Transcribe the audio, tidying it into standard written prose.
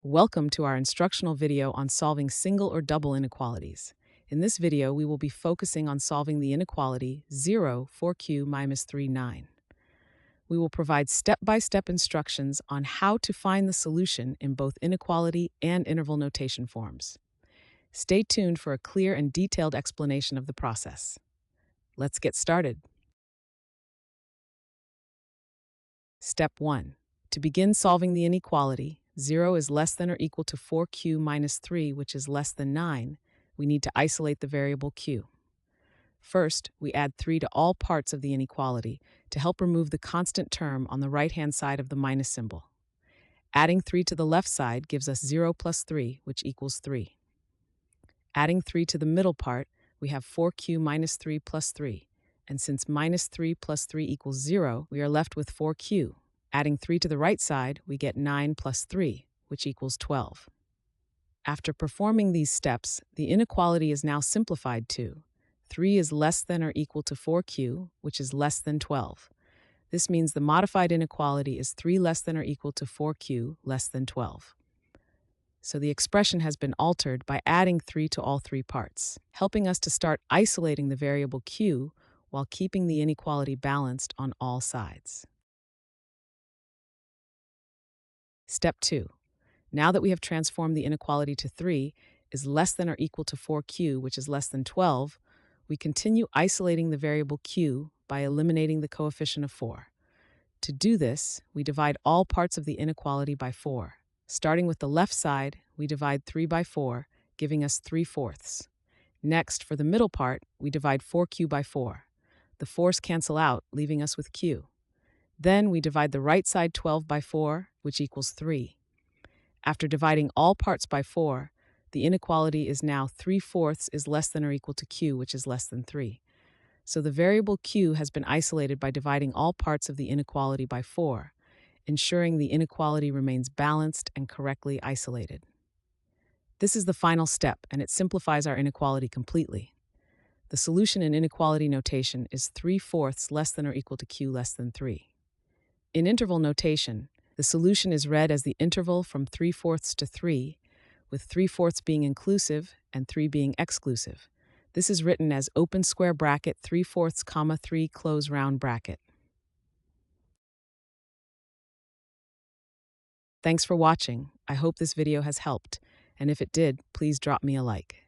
Welcome to our instructional video on solving single or double inequalities. In this video, we will be focusing on solving the inequality 0 4q minus 3 9. We will provide step-by-step instructions on how to find the solution in both inequality and interval notation forms. Stay tuned for a clear and detailed explanation of the process. Let's get started. Step 1. To begin solving the inequality, 0 is less than or equal to 4q minus 3, which is less than 9, we need to isolate the variable q. First, we add 3 to all parts of the inequality to help remove the constant term on the right-hand side of the minus symbol. Adding 3 to the left side gives us 0 plus 3, which equals 3. Adding 3 to the middle part, we have 4q minus 3 plus 3. And since minus 3 plus 3 equals 0, we are left with 4q. Adding 3 to the right side, we get 9 plus 3, which equals 12. After performing these steps, the inequality is now simplified to 3 is less than or equal to 4q, which is less than 12. This means the modified inequality is 3 less than or equal to 4q less than 12. So the expression has been altered by adding 3 to all three parts, helping us to start isolating the variable q while keeping the inequality balanced on all sides. Step 2. Now that we have transformed the inequality to 3 is less than or equal to 4q, which is less than 12, we continue isolating the variable q by eliminating the coefficient of 4. To do this, we divide all parts of the inequality by 4. Starting with the left side, we divide 3 by 4, giving us 3/4. Next, for the middle part, we divide 4q by 4. The 4's cancel out, leaving us with q. Then we divide the right side 12 by 4, which equals 3. After dividing all parts by 4, the inequality is now 3/4 is less than or equal to q, which is less than 3. So the variable q has been isolated by dividing all parts of the inequality by 4, ensuring the inequality remains balanced and correctly isolated. This is the final step, and it simplifies our inequality completely. The solution in inequality notation is 3/4 less than or equal to q less than 3. In interval notation, the solution is read as the interval from 3/4 to 3, with 3/4 being inclusive and 3 being exclusive. This is written as open square bracket 3/4 comma 3 close round bracket. Thanks for watching. I hope this video has helped, and if it did, please drop me a like.